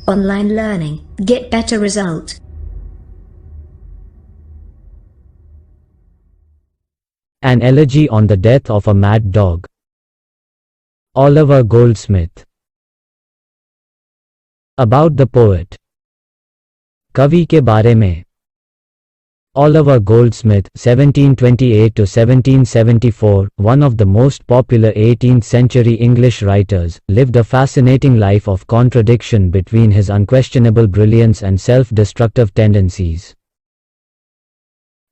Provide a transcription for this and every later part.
Online learning, get better result. An elegy on the death of a mad dog. Oliver Goldsmith. About the poet. कवि के बारे में. Oliver Goldsmith, 1728 to 1774, one of the most popular 18th-century English writers, lived a fascinating life of contradiction between his unquestionable brilliance and self-destructive tendencies.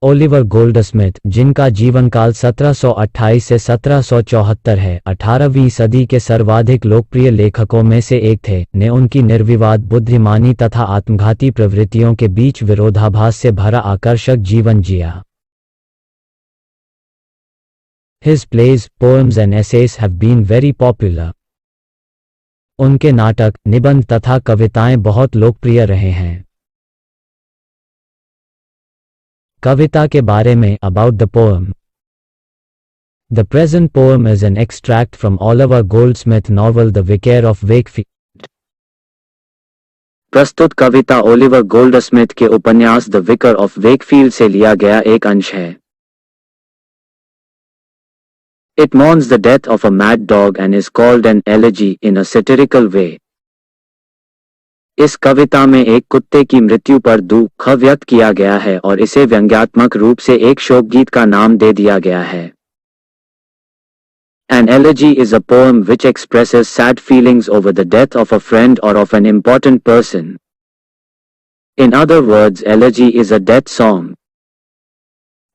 Oliver Goldsmith, जिनका जीवनकाल 1728 से 1774 है, 18वीं सदी के सर्वाधिक लोकप्रिय लेखकों में से एक थे, ने उनकी निर्विवाद बुद्धिमानी तथा आत्मघाती प्रवृत्तियों के बीच विरोधाभास से भरा आकर्षक जीवन जिया. His plays, poems and essays have been very popular. उनके नाटक, निबंध तथा कविताएं बहुत लोकप्रिय रहे हैं. कविता के बारे में. About the poem. The present poem is an extract from Oliver Goldsmith's novel The Vicar of Wakefield. प्रस्तुत कविता ओलिवर गोल्डस्मिथ के उपन्यास द विकर ऑफ वेकफील्ड से लिया गया एक अंश है. It mourns the death of a mad dog and is called an elegy in a satirical way. इस कविता में एक कुत्ते की मृत्यु पर दुख व्यक्त किया गया है और इसे व्यंग्यात्मक रूप से एक शोकगीत का नाम दे दिया गया है. An elegy is a poem which expresses sad feelings over the death of a friend or of an important person. In other words, elegy is a death song.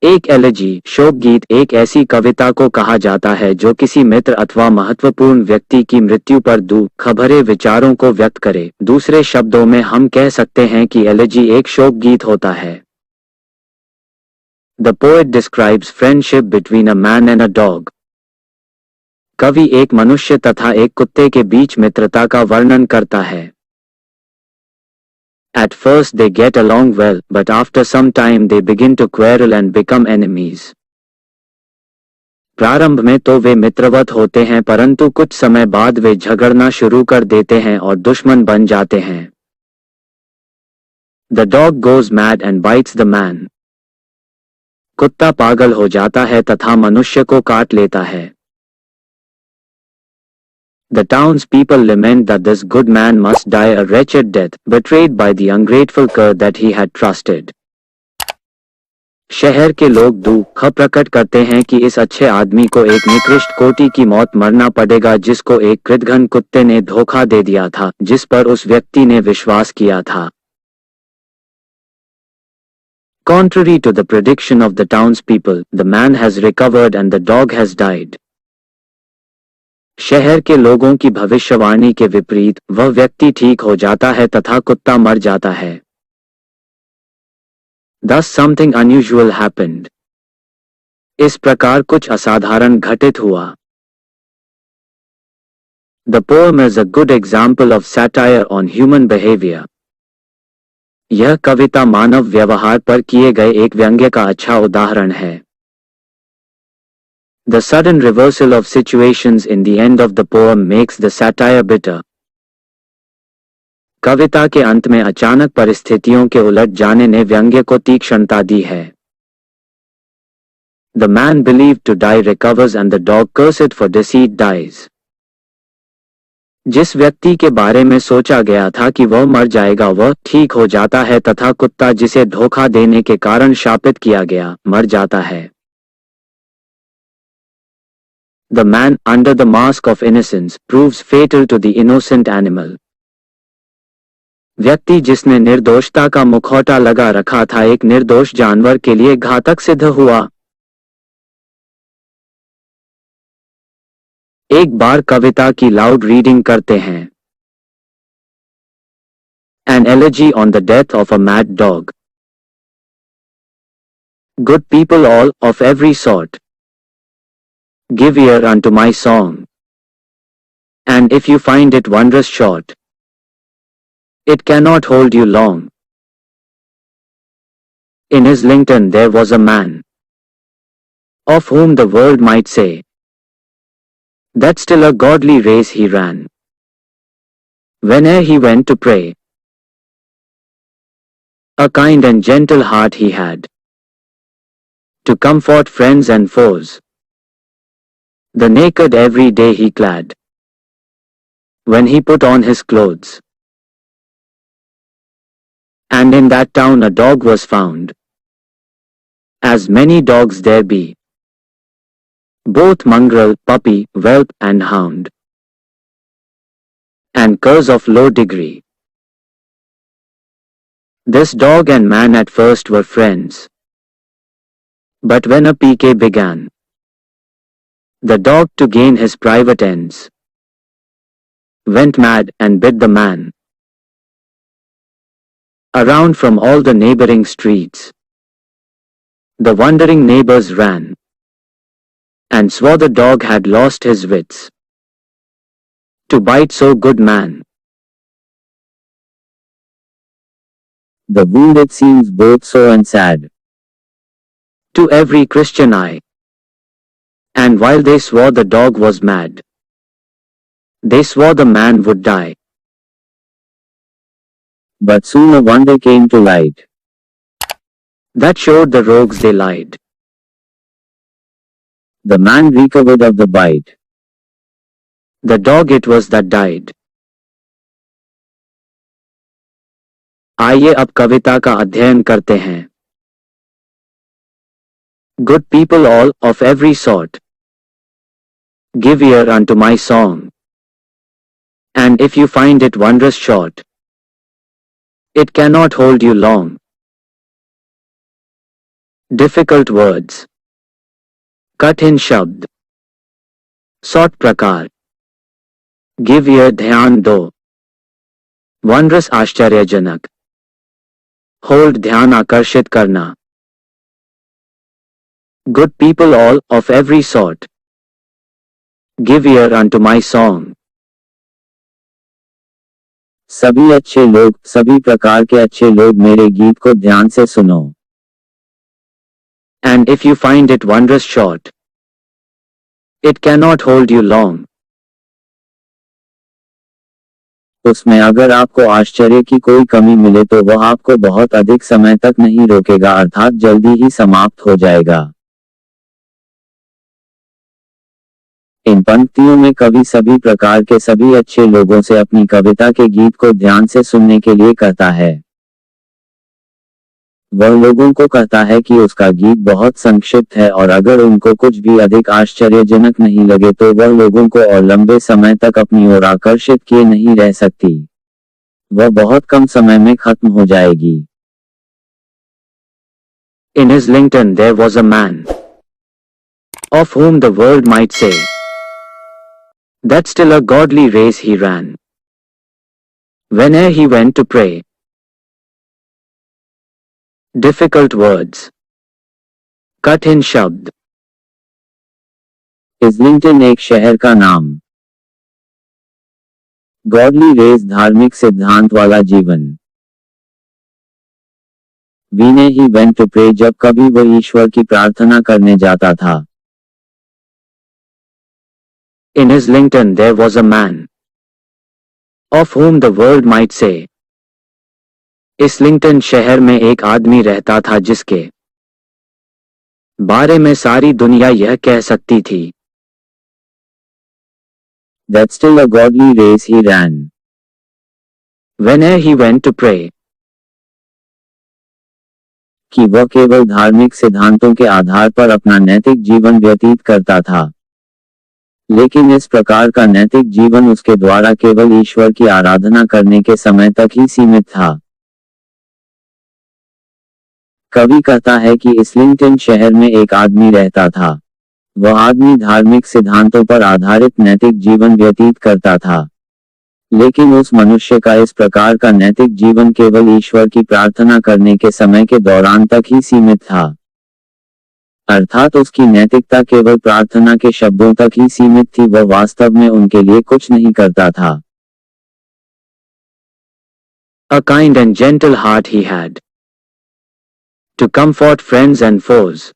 एक एलेजी, शोकगीत, एक ऐसी कविता को कहा जाता है जो किसी मित्र अथवा महत्वपूर्ण व्यक्ति की मृत्यु पर दुख भरे विचारों को व्यक्त करे. दूसरे शब्दों में हम कह सकते हैं कि एलेजी एक शोकगीत होता है. The poet describes friendship between a man and a dog. कवि एक मनुष्य तथा एक कुत्ते के बीच मित्रता का वर्णन करता है. At first they get along well, but after some time they begin to quarrel and become enemies. प्रारंभ में तो वे मित्रवत होते हैं परंतु कुछ समय बाद वे झगड़ना शुरू कर देते हैं और दुश्मन बन जाते हैं. The dog goes mad and bites the man. कुत्ता पागल हो जाता है तथा मनुष्य को काट लेता है. The townspeople lament that this good man must die a wretched death, betrayed by the ungrateful cur that he had trusted. शहर के लोग दुख प्रकट करते हैं कि इस अच्छे आदमी को एक निकृष्ट कोटि की मौत मरना पड़ेगा जिसको एक कृतघ्न कुत्ते ने धोखा दे दिया था, जिस पर उस व्यक्ति ने विश्वास किया था. Contrary to the prediction of the townspeople, the man has recovered and the dog has died. शहर के लोगों की भविष्यवाणी के विपरीत, वह व्यक्ति ठीक हो जाता है तथा कुत्ता मर जाता है. Thus something unusual happened. इस प्रकार कुछ असाधारण घटित हुआ. The poem is a good example of satire on human behavior. यह कविता मानव व्यवहार पर किए गए एक व्यंग्य का अच्छा उदाहरण है. The sudden reversal of situations in the end of the poem makes the satire bitter. कविता के अंत में अचानक परिस्थितियों के उलट जाने ने व्यंग्य को तीक्ष्णता दी है. The man believed to die recovers and the dog cursed for deceit dies. जिस व्यक्ति के बारे में सोचा गया था कि वह मर जाएगा वह ठीक हो जाता है तथा कुत्ता जिसे धोखा देने के कारण शापित किया गया, मर जाता है. The man, under the mask of innocence, proves fatal to the innocent animal. व्यक्ति जिसने निर्दोषता का मुखौटा लगा रखा था एक निर्दोष जानवर के लिए घातक सिद्ध हुआ. एक बार कविता की लाउड रीडिंग करते हैं. An elegy on the death of a mad dog. Good people all, of every sort, give ear unto my song. And if you find it wondrous short, it cannot hold you long. In Islington there was a man, of whom the world might say, that still a godly race he ran. Whene'er he went to pray, A kind and gentle heart he had, to comfort friends and foes. The naked every day he clad, when he put on his clothes. And in that town a dog was found, as many dogs there be, both mongrel, puppy, whelp, and hound, and curs of low degree. This dog and man at first were friends, but when a PK began, the dog, to gain his private ends, went mad and bit the man. Around from all the neighboring streets, the wondering neighbors ran, and swore the dog had lost his wits, to bite so good man. The wound it seems both sore and sad, to every Christian eye. And while they swore the dog was mad, they swore the man would die. but soon a wonder came to light. That showed the rogues they lied. The man recovered of the bite. The dog it was that died. आइए अब कविता का अध्ययन करते हैं. Good people all, of every sort, give ear unto my song. And if you find it wondrous short, it cannot hold you long. Difficult words, कठिन शब्द, सौट प्रकार, give ear ध्यान दो, wondrous आश्चर्यजनक, hold ध्यान आकर्षित करना. Good people all, of every sort, give ear unto my song. सभी अच्छे लोग, सभी प्रकार के अच्छे लोग मेरे गीत को ध्यान से सुनो. And if you find it wondrous short, it cannot hold you long. उसमें अगर आपको आश्चर्य की कोई कमी मिले तो वह आपको बहुत अधिक समय तक नहीं रोकेगा, अर्थात जल्दी ही समाप्त हो जाएगा. इन पंक्तियों में कवि सभी प्रकार के सभी अच्छे लोगों से अपनी कविता के गीत को ध्यान से सुनने के लिए कहता है. वह लोगों को कहता है कि उसका गीत बहुत संक्षिप्त है और अगर उनको कुछ भी अधिक आश्चर्यजनक नहीं लगे तो वह लोगों को और लंबे समय तक अपनी ओर आकर्षित किए नहीं रह सकती. वह बहुत कम समय में खत्म हो जाएगी. In Islington there was a man, of whom the world might say, that still a godly race he ran. Whene'er he went to pray. Difficult words, कठिन शब्द. इस्लिंगटन एक शहर का नाम. गॉडली रेस धार्मिक सिद्धांत वाला जीवन. वीने ही वेंट टू प्रे जब कभी वह ईश्वर की प्रार्थना करने जाता था. In Islington there was a man, of whom the world might say. Islington शहर में एक आदमी रहता था जिसके बारे में सारी दुनिया यह कह सकती थी. That still a godly race he ran. Whene'er he went to pray. कि वह केवल धार्मिक सिद्धांतों के आधार पर अपना नैतिक जीवन व्यतीत करता था. लेकिन इस प्रकार का नैतिक जीवन उसके द्वारा केवल ईश्वर की आराधना करने के समय तक ही सीमित था. कवि कहता है कि इस्लिंगटन शहर में एक आदमी रहता था. वह आदमी धार्मिक सिद्धांतों पर आधारित नैतिक जीवन व्यतीत करता था. लेकिन उस मनुष्य का इस प्रकार का नैतिक जीवन केवल ईश्वर की प्रार्थना करने के समय के दौरान तक ही सीमित था. अर्थात उसकी नैतिकता केवल प्रार्थना के शब्दों तक ही सीमित थी. वह वास्तव में उनके लिए कुछ नहीं करता था. A kind and gentle heart he had, to comfort friends and foes.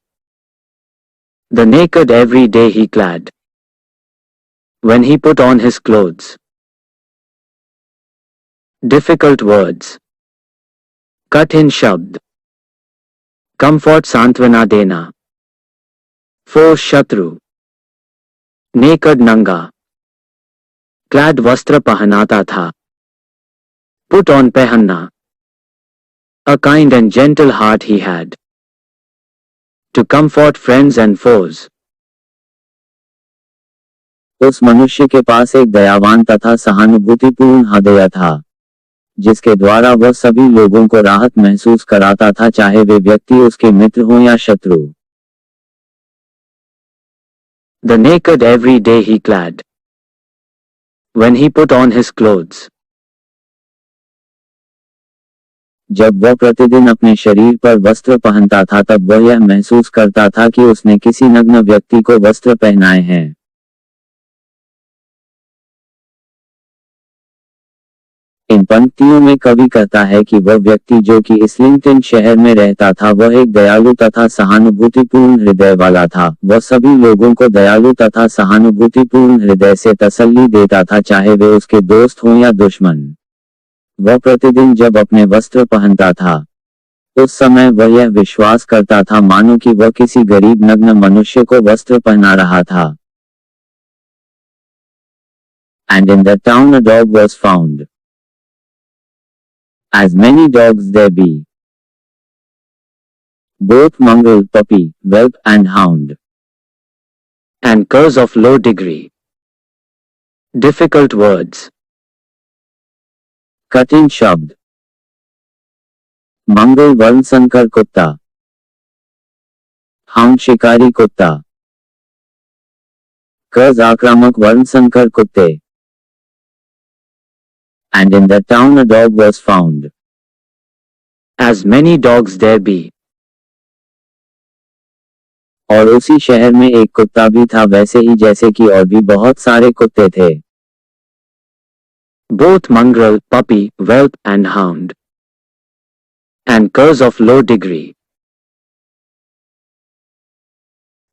The naked every day he clad, when he put on his clothes. Difficult words, कठिन शब्द. Comfort सांत्वना देना. Foe शत्रु. Naked नंगा. Clad वस्त्र पहनाता था. Put on पहनना. A kind and gentle heart he had. To comfort friends and foes. उस मनुष्य के पास एक दयावान तथा सहानुभूतिपूर्ण हृदय था, जिसके द्वारा वह सभी लोगों को राहत महसूस कराता था, चाहे वे व्यक्ति उसके मित्र हों या शत्रु. The naked every day he clad. When he put on his clothes. जब वह प्रतिदिन अपने शरीर पर वस्त्र पहनता था तब वह यह महसूस करता था कि उसने किसी नग्न व्यक्ति को वस्त्र पहनाए हैं. इन पंक्तियों में कवि कहता है कि वह व्यक्ति जो कि इस्लिंगटन शहर में रहता था वह एक दयालु तथा सहानुभूतिपूर्ण हृदय वाला था. वह सभी लोगों को दयालु तथा सहानुभूतिपूर्ण हृदय से तसल्ली देता था, चाहे वे उसके दोस्त हों या दुश्मन. वह प्रतिदिन जब अपने वस्त्र पहनता था उस समय वह यह विश्वास करता था मानो कि वह किसी गरीब नग्न मनुष्य को वस्त्र पहना रहा था. And in the town a dog was found. As many dogs there be. Both mongrel, puppy, whelp and hound. And curs of low degree. Difficult words. कठिन शब्द. मंगल वर्ण संकर कुत्ता. हाउंड शिकारी कुत्ता. कर्ज आक्रामक वर्ण संकर कुत्ते. And in the town a dog was found. As many dogs there be. और उसी शहर में एक कुत्ता भी था वैसे ही जैसे कि और भी बहुत सारे कुत्ते थे. Both mongrel, puppy, whelp and hound. And curs of low degree.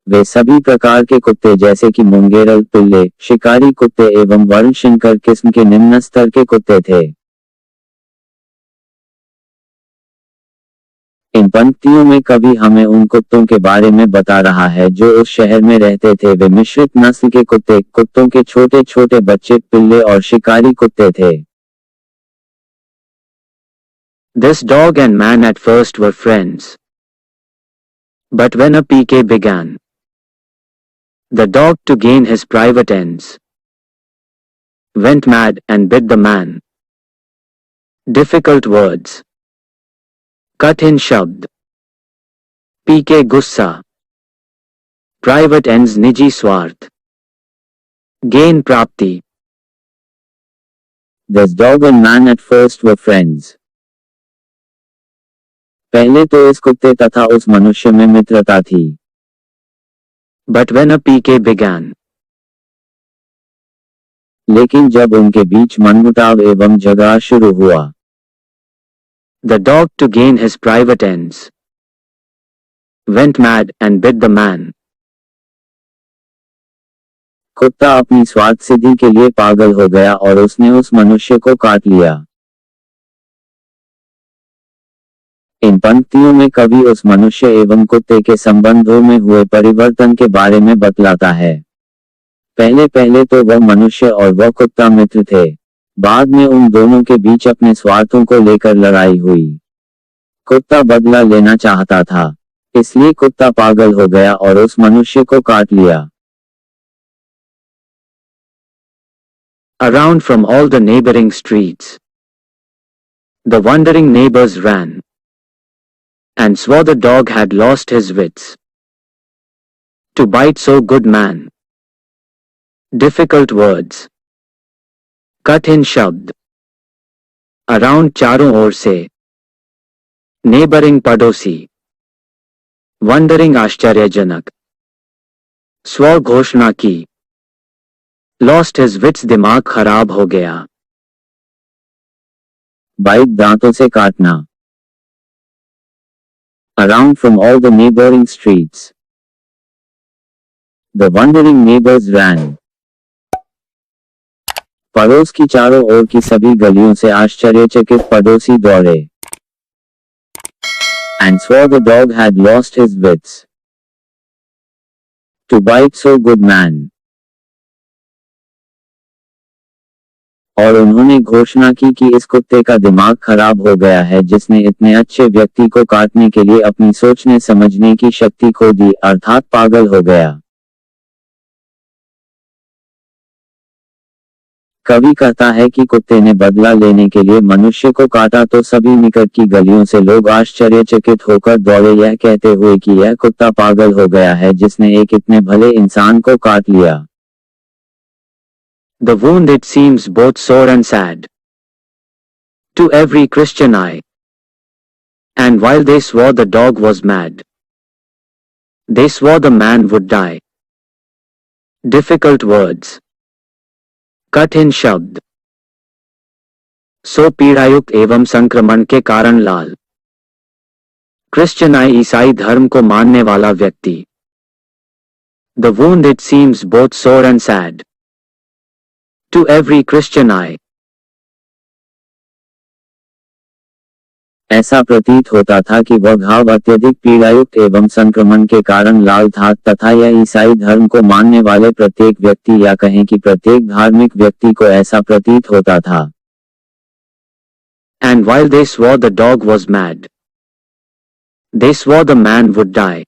वे सभी प्रकार के कुत्ते जैसे कि मुंगेरल, पिल्ले, शिकारी कुत्ते एवं वर्णशंकर किस्म के निम्न स्तर के कुत्ते थे. इन पंक्तियों में कवि हमें उन कुत्तों के बारे में बता रहा है जो उस शहर में रहते थे. वे मिश्रित नस्ल के कुत्ते, कुत्तों के छोटे छोटे बच्चे, पिल्ले और शिकारी कुत्ते थे. This dog and man at first were friends. But when a PK began, the dog, to gain his private ends, went mad and bit the man. Difficult words. कठिन शब्द. PK गुस्सा. Private ends निजी स्वार्थ. Gain प्राप्ति. This dog and man at first were friends. पहले तो इस कुत्ते तथा उस मनुष्य में मित्रता थी. But when a PK began, लेकिन जब उनके बीच मनमुटाव एवं झगड़ा शुरू हुआ, the dog, to gain his private ends, went mad and bit the man. कुत्ता अपनी स्वार्थ सिद्धि के लिए पागल हो गया और उसने उस मनुष्य को काट लिया. इन पंक्तियों में कवि उस मनुष्य एवं कुत्ते के संबंधों में हुए परिवर्तन के बारे में बतलाता है. पहले पहले तो वह मनुष्य और वह कुत्ता मित्र थे. बाद में उन दोनों के बीच अपने स्वार्थों को लेकर लड़ाई हुई. कुत्ता बदला लेना चाहता था, इसलिए कुत्ता पागल हो गया और उस मनुष्य को काट लिया. Around from all the neighboring streets, the wondering neighbors ran, and swore the dog had lost his wits, to bite so good man. Difficult words. कठिन शब्द. Around चारों ओर से. Neighboring पड़ोसी. Wondering आश्चर्यजनक. स्व घोषणा की. Lost his wits दिमाग खराब हो गया. बाइट दांतों से काटना. Around from all the neighboring streets, the wondering neighbors ran. पड़ोस की चारों ओर की सभी गलियों से आश्चर्यचकित पड़ोसी दौड़े. and swore the dog had lost his wits. To bite so good man. और उन्होंने घोषणा की कि इस कुत्ते का दिमाग खराब हो गया है जिसने इतने अच्छे व्यक्ति को काटने के लिए अपनी सोचने समझने की शक्ति खो दी, अर्थात पागल हो गया। कवि कहता है कि कुत्ते ने बदला लेने के लिए मनुष्य को काटा तो सभी निकट की गलियों से लोग आश्चर्यचकित होकर दौड़े, यह कहते हुए कि यह कुत्ता पागल हो गया है जिसने एक इतने भले इंसान को काट लिया। The wound it seems both sore and sad to every Christian eye. And while they swore the dog was mad, they swore the man would die. Difficult words, कठिन शब्द, सो पीड़ायुक्त एवं संक्रमण के कारण लाल। क्रिश्चियन आई ईसाई धर्म को मानने वाला व्यक्ति। The wound it seems both sore and sad to every Christian eye. ऐसा प्रतीत होता था कि वह घाव अत्यधिक पीड़ायुक्त एवं संक्रमण के कारण लाल था तथा यह ईसाई धर्म को मानने वाले प्रत्येक व्यक्ति या कहें कि प्रत्येक धार्मिक व्यक्ति को ऐसा प्रतीत होता था। And while they swore the dog was mad, they swore the man would die.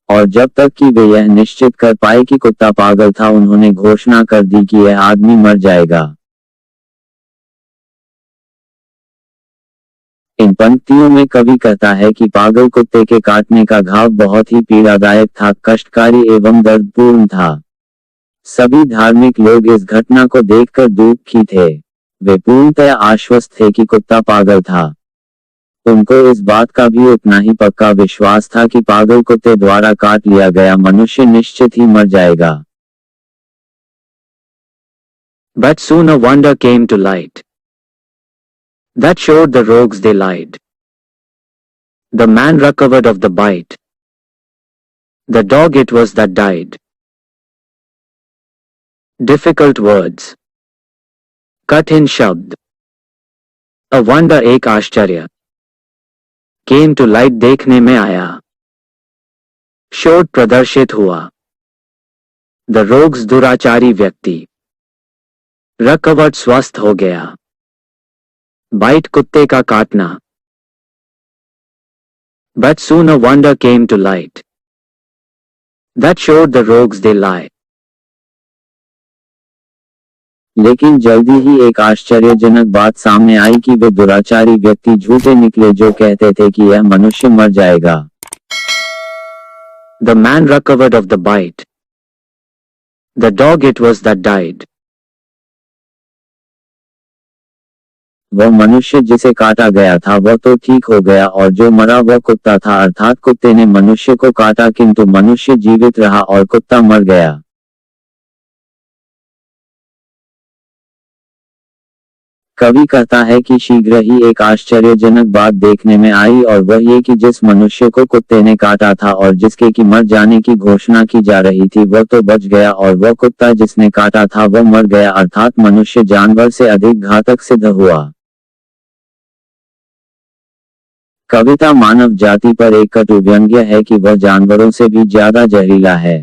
और जब तक कि वे यह निश्चित कर पाए कि कुत्ता पागल था उन्होंने घोषणा कर दी कि यह आदमी मर जाएगा। इन पंक्तियों में कवि कहता है कि पागल कुत्ते के काटने का घाव बहुत ही पीड़ादायक था, कष्टकारी एवं दर्दपूर्ण था। सभी धार्मिक लोग इस घटना को देखकर दुखी थे। वे पूर्णतया आश्वस्त थे कि कुत्ता पागल था। उनको इस बात का भी उतना ही पक्का विश्वास था कि पागल कुत्ते द्वारा काट लिया गया मनुष्य निश्चित ही मर जाएगा। But soon a wonder came to light that showed the rogues they lied. The man recovered of the bite. The dog it was that died. Difficult words, कठिन शब्द, a wonder एक आश्चर्य, came to light देखने में आया, showed प्रदर्शित हुआ, the rogues दुराचारी व्यक्ति, recovered स्वस्थ हो गया, bite कुत्ते का काटना, but soon a wonder came to light that showed the rogues they lie. लेकिन जल्दी ही एक आश्चर्यजनक बात सामने आई कि वे दुराचारी व्यक्ति झूठे निकले जो कहते थे कि यह मनुष्य मर जाएगा। The man recovered of the bite. The dog it was that died. वह मनुष्य जिसे काटा गया था वह तो ठीक हो गया और जो मरा वह कुत्ता था, अर्थात कुत्ते ने मनुष्य को काटा किंतु मनुष्य जीवित रहा और कुत्ता मर गया। कवि कहता है कि शीघ्र ही एक आश्चर्यजनक बात देखने में आई और वह ये कि जिस मनुष्य को कुत्ते ने काटा था और जिसके की मर जाने की घोषणा की जा रही थी वह तो बच गया और वह कुत्ता जिसने काटा था वह मर गया, अर्थात मनुष्य जानवर से अधिक घातक सिद्ध हुआ। कविता मानव जाति पर एक कटु व्यंग्य है कि वह जानवरों से भी ज्यादा जहरीला है।